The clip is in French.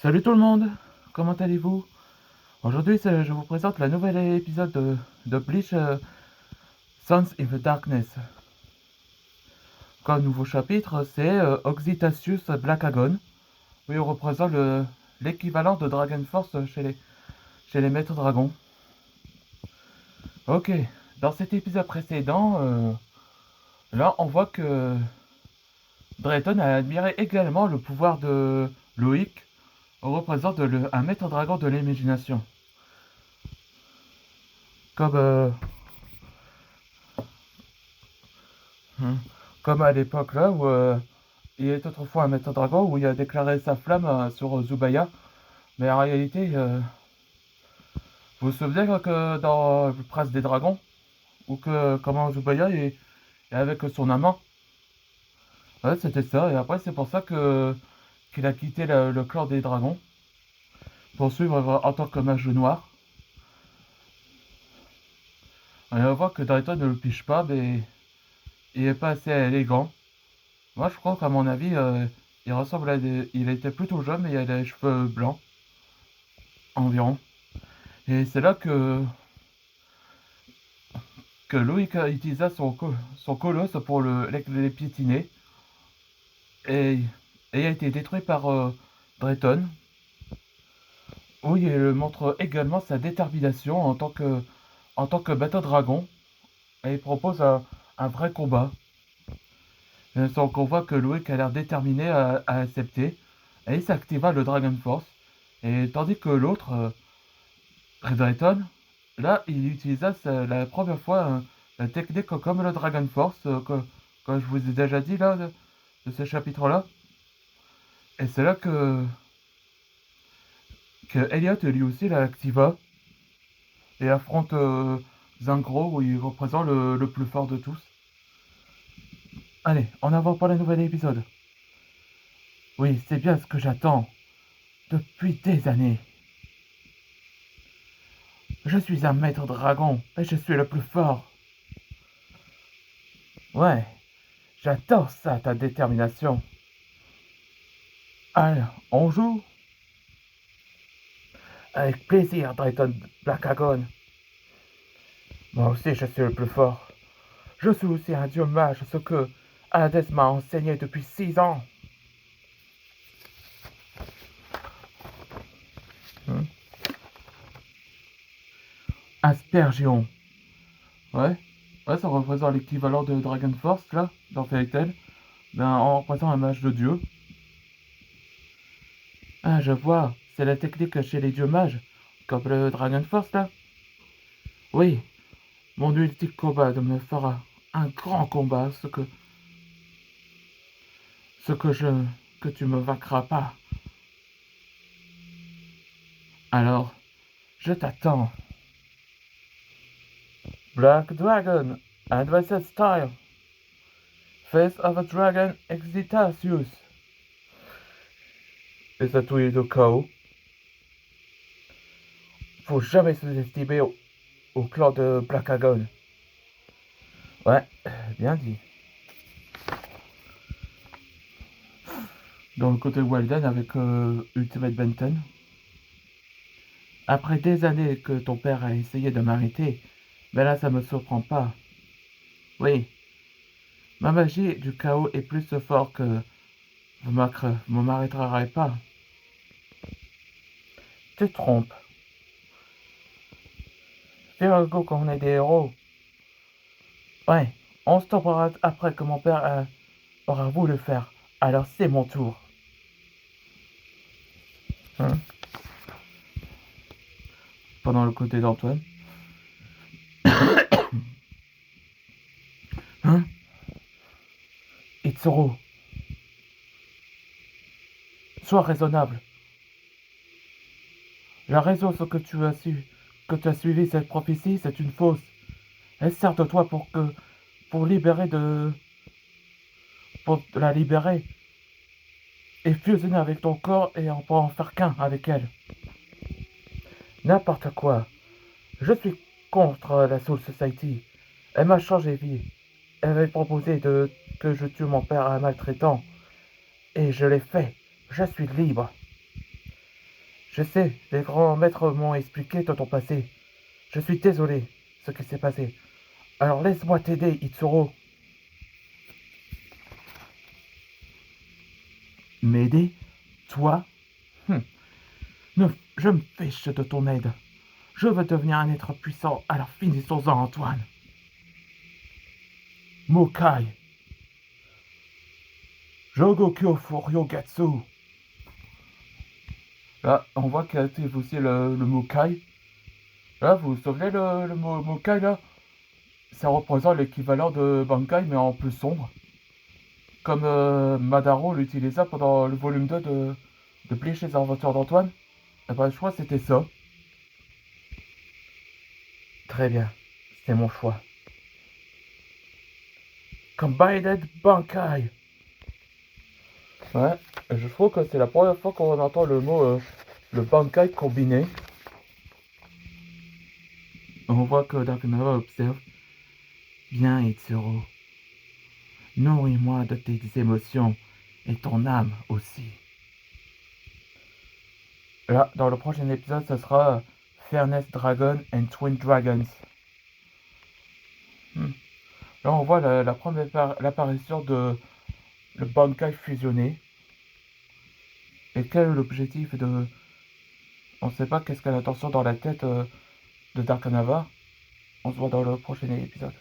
Salut tout le monde, comment allez-vous? Aujourd'hui, je vous présente le nouvel épisode de Bleach Sons in the Darkness. Comme nouveau chapitre, c'est Oxytasius Blackagon, où il représente l'équivalent de Dragon Force chez les maîtres dragons. Ok, dans cet épisode précédent, là on voit que Drayton a admiré également le pouvoir de Loïc, représente un maître dragon de l'imagination. Comme Hmm. Comme à l'époque là où il est autrefois un maître dragon où il a déclaré sa flamme sur Zubaya. Mais en réalité, vous vous souvenez que dans le Prince des Dragons, ou que comment Zubaya est avec son amant. Ouais, c'était ça. Et après, c'est pour ça qu'il a quitté le clan des dragons pour suivre en tant que mage noir. Et on voit que Drayton ne le piche pas, mais il est pas assez élégant. Moi, je crois qu'à mon avis, il ressemble il était plutôt jeune, mais il a les cheveux blancs environ. Et c'est là que Loïc utilisa son colosse pour les piétiner et, et a été détruit par Drayton, où il montre également sa détermination en tant que bateau dragon et il propose un vrai combat. Sans qu'on voit que Loïc a l'air déterminé à accepter et il s'activa le Dragon Force. Et tandis que l'autre, Drayton, là, il utilisa la première fois la technique comme le Dragon Force, que je vous ai déjà dit là, de ce chapitre-là. Et c'est là que Elliot lui aussi l'activa et affronte Zangro où il représente le plus fort de tous. Allez, en avant pour le nouvel épisode. Oui, c'est bien ce que j'attends depuis des années. Je suis un maître dragon et je suis le plus fort. Ouais, j'adore ça, ta détermination. Allez, on joue? Avec plaisir, Drayton Blackagon. Moi aussi, je suis le plus fort. Je suis aussi un dieu mage, ce que Hades m'a enseigné depuis 6 ans. Hmm. Aspergion. Ouais. Ouais, ça représente l'équivalent de Dragon Force, là, dans Fairy Tail. Ben, on représente un mage de dieu. Ah, je vois. C'est la technique chez les dieux mages. Comme le Dragon Force, là. Oui. Mon ultime combat me fera un grand combat, ce que que tu me vaincras pas. Alors, je t'attends. Black Dragon, Advanced Style. Face of a Dragon Exitasius. Et ça tous les deux KO. Faut jamais sous-estimer au clan de Blackagon. Ouais, bien dit. Dans le côté Walden avec Ultimate Benton. Après des années que ton père a essayé de m'arrêter, mais là ça me surprend pas. Oui, ma magie du chaos est plus forte que vous ne m'arrêterez pas. Tu te trompes. Fais go qu'on est des héros. Ouais, on stoppera après que mon père aura voulu faire. Alors c'est mon tour. Hein? Pendant le côté d'Antoine. Hein? Itsuru, sois raisonnable. La raison que que tu as suivi cette prophétie, c'est une fausse. Elle sert de toi pour pour la libérer et fusionner avec ton corps et pour en faire qu'un avec elle. N'importe quoi. Je suis contre la Soul Society. Elle m'a changé vie. Elle m'a proposé que je tue mon père en maltraitant. Et je l'ai fait. Je suis libre. Je sais, les grands maîtres m'ont expliqué de ton passé. Je suis désolé ce qui s'est passé. Alors laisse-moi t'aider, Itsuro. M'aider? Toi? Hum, je me fiche de ton aide. Je veux devenir un être puissant, alors finissons-en, Antoine. Mokai. Jogokyo Furyogatsu. Là, on voit qu'il y a aussi le Mokai. Là, vous vous souvenez le Mokai, là? Ça représente l'équivalent de Bankai, mais en plus sombre. Comme Madaro l'utilisa pendant le volume 2 de Bleach les aventures d'Antoine. Eh ben, je crois que c'était ça. Très bien, c'est mon choix. Combined Bankai. Ouais, je trouve que c'est la première fois qu'on entend le mot le Bankai combiné. On voit que Dark-Nava observe. Bien, Itsuro. Nourris-moi de tes émotions et ton âme aussi. Là, dans le prochain épisode, ce sera Fairness Dragon and Twin Dragons. Là, on voit la première l'apparition de le Bankai fusionné. Et quel est l'objectif de... On ne sait pas qu'est-ce qu'elle a l'intention dans la tête de Dark Nava. On se voit dans le prochain épisode.